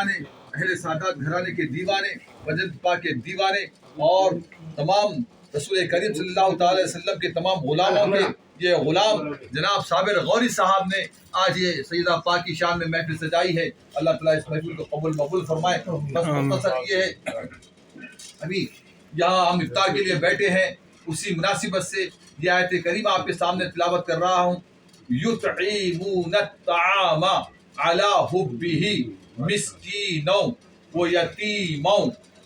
دیوانے، اہل سادات گھرانے کے دیوانے، وجد پاک کے دیوانے اور تمام رسول کریم صلی اللہ تعالی وسلم کے تمام غلاموں کے یہ غلام جناب صابر غوری صاحب نے آج یہ سیدہ پاک کی شان میں محفل سجائی ہے. اللہ تعالیٰ اس محفل کو قبول مقبول فرمائے. بس مختصر یہ ہے، ابھی یہاں ہم افطار کے لیے بیٹھے ہیں، اسی مناسبت سے یہ آیت کریمہ آپ کے سامنے تلاوت کر رہا ہوں. یطعمون الطعام علی حبہ مسکینا و یتیما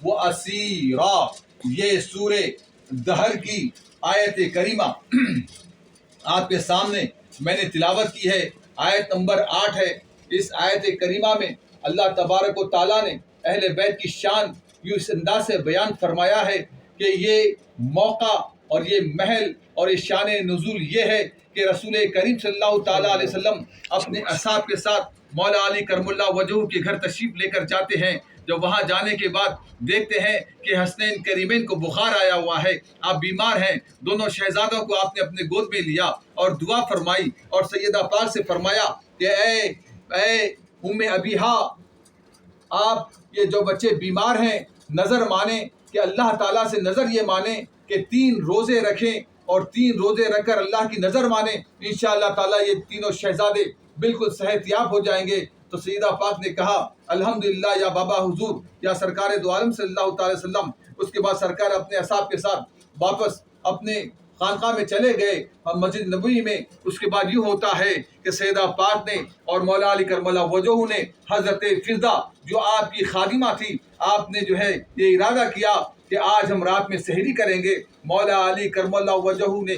و اسیرا. یہ سورہ دہر کی آیت کریمہ آپ کے سامنے میں نے تلاوت کی ہے. آیت نمبر 8 ہے. اس آیت کریمہ میں اللہ تبارک و تعالیٰ نے اہل بیت کی شان یوں اس انداز سے بیان فرمایا ہے کہ یہ موقع اور یہ محل اور یہ شان نزول یہ ہے کہ رسول کریم صلی اللہ تعالیٰ علیہ وسلم اپنے اصحاب کے ساتھ مولا علی کرم اللہ وجہہ کے گھر تشریف لے کر جاتے ہیں. جب وہاں جانے کے بعد دیکھتے ہیں کہ حسنین کریمین کو بخار آیا ہوا ہے، آپ بیمار ہیں. دونوں شہزادوں کو آپ نے اپنے گود میں لیا اور دعا فرمائی اور سیدہ پاک سے فرمایا کہ اے ام ابیہا، آپ یہ جو بچے بیمار ہیں نظر مانیں کہ اللہ تعالیٰ سے نظر یہ مانیں کہ 3 روزے رکھیں اور 3 روزے رکھ کر اللہ کی نظر مانیں. انشاءاللہ تعالیٰ یہ تینوں شہزادے بالکل صحت یاب ہو جائیں گے. تو سیدہ پاک نے کہا الحمدللہ یا بابا حضور یا سرکار دو عالم صلی اللہ تعالی وسلم. اس کے بعد سرکار اپنے اصحاب کے ساتھ واپس اپنے خانقاہ میں چلے گئے مسجد نبوی میں. اس کے بعد یوں ہوتا ہے کہ سیدہ پاک نے اور مولا علی کرم اللہ وجہہ نے حضرت فضہ جو آپ کی خادمہ تھی، آپ نے جو ہے یہ ارادہ کیا کہ آج ہم رات میں سحری کریں گے. مولا علی کرم اللہ وجہہ نے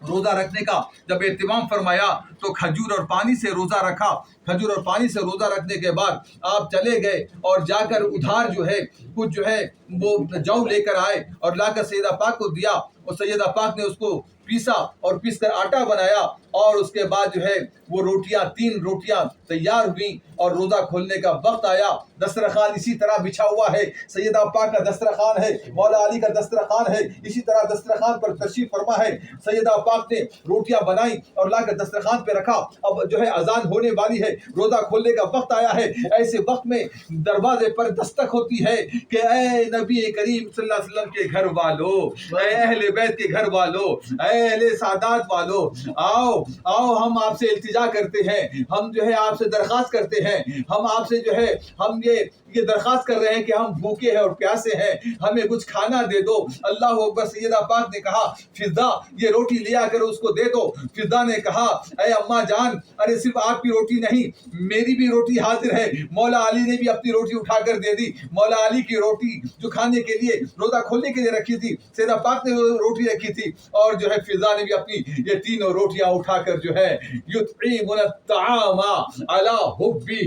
روزہ رکھنے کا جب اہتمام فرمایا تو کھجور اور پانی سے روزہ رکھا. کھجور اور پانی سے روزہ رکھنے کے بعد آپ چلے گئے اور جا کر ادھار جو ہے کچھ جو ہے وہ جو لے کر آئے اور لا کر سیدہ پاک کو دیا. اور سیدہ پاک نے اس کو پیسا اور پیس کر آٹا بنایا اور اس کے بعد جو ہے وہ روٹیاں 3 روٹیاں تیار ہوئیں اور روزہ کھولنے کا وقت آیا. دسترخوان اسی طرح بچھا ہوا ہے، سیدہ پاک کا دسترخوان ہے، مولا علی کا دسترخوان ہے، اسی طرح دسترخوان پر تشریف فرما ہے. سیدہ پاک نے روٹیاں بنائیں اور لا کر دسترخوان پہ رکھا. اب جو ہے اذان ہونے والی ہے، روزہ کھولنے کا وقت آیا ہے. ایسے وقت میں دروازے پر دستک ہوتی ہے کہ اے نبی کریم صلی اللہ علیہ وسلم کے گھر والوں، اے اہل بیت کے گھر والوں، اے اہل سادات والوں، آؤ ہم آپ سے التجا کرتے ہیں، ہم جو ہے آپ سے درخواست کرتے ہیں، ہم آپ سے جو ہے ہم یہ درخواست کر رہے ہیں کہ ہم بھوکے ہیں اور پیاسے ہیں، ہمیں کچھ کھانا دے دو. اللہ اکبر. سیدہ پاک نے کہا فضہ یہ روٹی لیا کر اس کو دے دو. فضہ نے کہا اے اماں جان، ارے صرف آپ کی روٹی نہیں میری بھی روٹی حاضر ہے. مولا علی نے بھی اپنی روٹی اٹھا کر دے دی. مولا علی کی روٹی جو کھانے کے لیے روزہ کھولنے کے لیے رکھی تھی، سیدہ پاک نے روٹی رکھی تھی اور جو ہے فضہ نے بھی اپنی یہ 3 روٹیاں اٹھا کر جو ہے یطعمون الطعام علی حبہ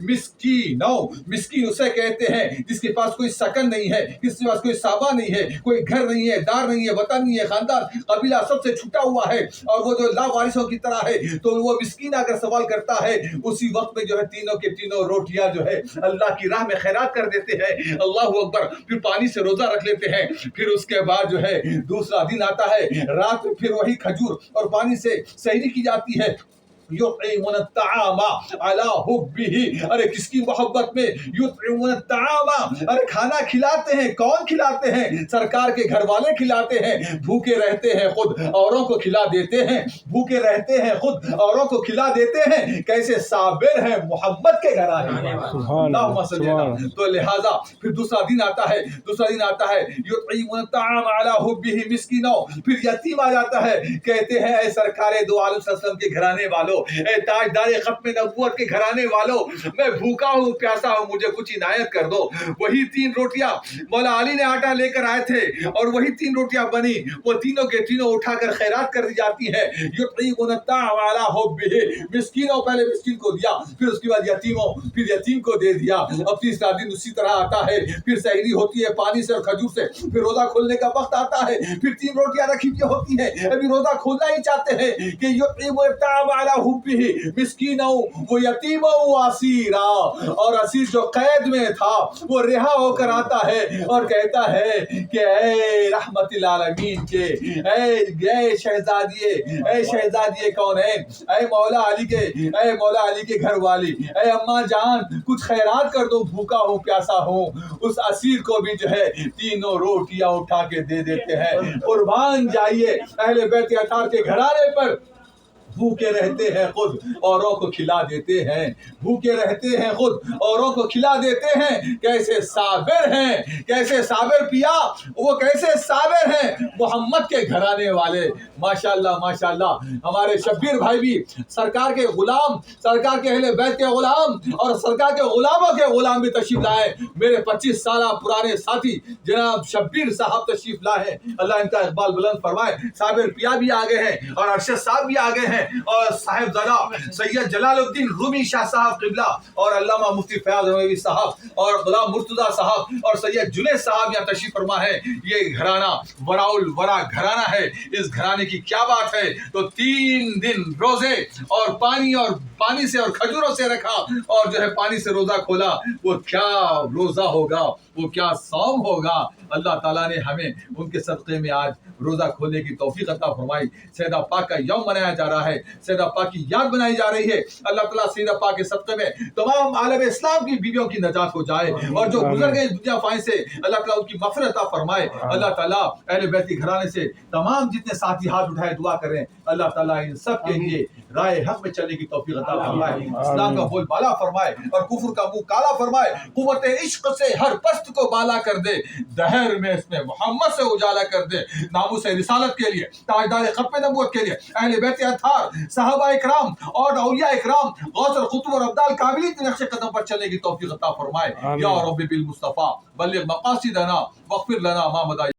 مسکینا. مسکین اسے کہتے ہیں جس کے پاس کوئی سکن نہیں ہے، جس کے پاس کوئی صابہ نہیں ہے، کوئی گھر نہیں ہے، دار نہیں ہے، وطن نہیں ہے، خاندان قبیلہ سب سے چھٹا ہوا ہے اور وہ جو لاوارثوں کی طرح ہے. تو وہ مسکین اگر سوال کرتا ہے اسی وقت میں جو ہے تینوں کے تینوں روٹیاں جو ہے اللہ کی راہ میں خیرات کر دیتے ہیں. اللہ اکبر. پھر پانی سے روزہ رکھ لیتے ہیں. پھر اس کے بعد جو ہے دوسرا دن آتا ہے، رات میں پھر وہی کھجور اور پانی سے سحری کی جاتی ہے. یطعمون الطعام علی حبہ. ارے کس کی محبت میں یطعمون الطعام، ارے کھانا کھلاتے ہیں. کون کھلاتے ہیں؟ سرکار کے گھر والے کھلاتے ہیں. بھوکے رہتے ہیں خود اوروں کو کھلا دیتے ہیں، بھوکے رہتے ہیں خود اوروں کو کھلا دیتے ہیں. کیسے صابر ہیں محمد کے گھر آنے. اللہم صلی اللہ. تو لہذا پھر دوسرا دن آتا ہے یطعمون الطعام علی حبہ مسکینا. پھر یتیم آ جاتا ہے، کہتے ہیں اے سرکار دو عالم صلی اللہ علیہ وسلم کے گھرانے والوں، اے تاجدار ختم نبوت کے گھرانے والوں، میں بھوکا ہوں پیاسا ہوں، مجھے کچھ عنایت کر دو. وہی 3 روٹیاں مولا علی نے آٹا لے کر آئے تھے اور وہی 3 روٹیاں بنی، وہ تینوں کے تینوں اٹھا کر خیرات کر دی جاتی ہے. یطعمون الطعام علی حبہ مسکینوں. پہلے مسکین کو دیا، پھر اس کے بعد یتیموں، پھر یتیم کو دے دیا. اب تیسرا دن اسی طرح آتا ہے، پھر سحری ہوتی ہے پانی سے اور کھجور سے. پھر روزہ کھولنے کا وقت آتا ہے، پھر 3 روٹیاں رکھی ہوئی ہوتی ہیں. ابھی روزہ کھولنا ہی چاہتے ہیں کہ یطعمون الطعام علی حبه مسکینا و یتیما و اسیرا، اور اسیر جو قید میں تھا وہ رہا ہو کر آتا ہے اور کہتا ہے کہ اے رحمت العالمین کے اے شہزادی کونین، اے مولا علی کے گھر والی، اے اماں جان کچھ خیرات کر دو، بھوکا ہوں پیاسا ہوں۔ اس اسیر کو بھی جو ہے 3 روٹیاں اٹھا کے دے دیتے ہیں۔ قربان جائیے اہل بیت اطہار کے گھرانے پر، بھوکے رہتے ہیں خود اوروں کو کھلا دیتے ہیں، بھوکے رہتے ہیں خود اوروں کو کھلا دیتے ہیں۔ کیسے صابر ہیں، کیسے صابر پیا، وہ کیسے صابر ہیں محمد کے گھرانے والے۔ ماشاءاللہ ماشاءاللہ، ہمارے شبیر بھائی بھی سرکار کے غلام، سرکار کے اہل بیت کے غلام اور سرکار کے غلاموں کے غلام بھی تشریف لائے۔ میرے 25 سالہ پرانے ساتھی جناب شبیر صاحب تشریف لائے ہیں، اللہ ان کا اقبال بلند فرمائے۔ صابر پیا بھی آگے ہیں اور ارشد صاحب بھی آگے ہیں، اور صاحبزادہ سید جلال الدین رومی شاہ صاحب قبلہ اور علامہ مفتی فیاض رحموی صاحب اور غلام مرتضیٰ صاحب اور سید جنید صاحب یہاں تشریف فرما ہے۔ یہ گھرانہ وراء الورا گھرانہ ہے۔ اس گھرانے کی کیا بات ہے، تو 3 دن روزے اور پانی سے اور کھجوروں سے رکھا، اور جو ہے پانی سے روزہ کھولا۔ وہ کیا روزہ ہوگا، وہ کیا صوم ہوگا۔ اللہ تعالیٰ نے ہمیں ان کے صدقے میں آج روزہ کھولنے کی توفیق عطا فرمائی۔ سیدہ پاک کا یوم منایا جا رہا ہے، سیدہ پاک کی یاد بنائی جا رہی ہے۔ اللہ تعالیٰ سیدہ پاک کے صدقے میں تمام عالم اسلام کی بیویوں کی نجات ہو جائے، اور جو گزر گئے دنیا فانی سے اللہ تعالیٰ ان کی مغفرت عطا فرمائے۔ اللہ تعالیٰ اہل بیت کے گھرانے سے تمام جتنے ساتھی ہاتھ اٹھائے دعا کریں، اللہ تعالیٰ ان سب کے لیے رائے حق میں چلنے کی توفیق عطا فرمائے، اسلام کا بول بالا فرمائے اور کفر کا منہ کالا فرمائے، قوت عشق سے ہر پست کو بالا کر دے، دہر میں اس میں محمد سے اجالا کر دے، ناموس رسالت کے لیے، تاجدار ختم نبوت کے لیے اہل بیت اطہار، صحابہ اکرام اور اولیاء اکرام، غوث القطب اور ابدال کاملین کے نقش قدم پر چلنے کی توفیق عطا فرمائے۔ یا رب بالمصطفیٰ بلغ مقاصدنا واغفر لنا ما مضى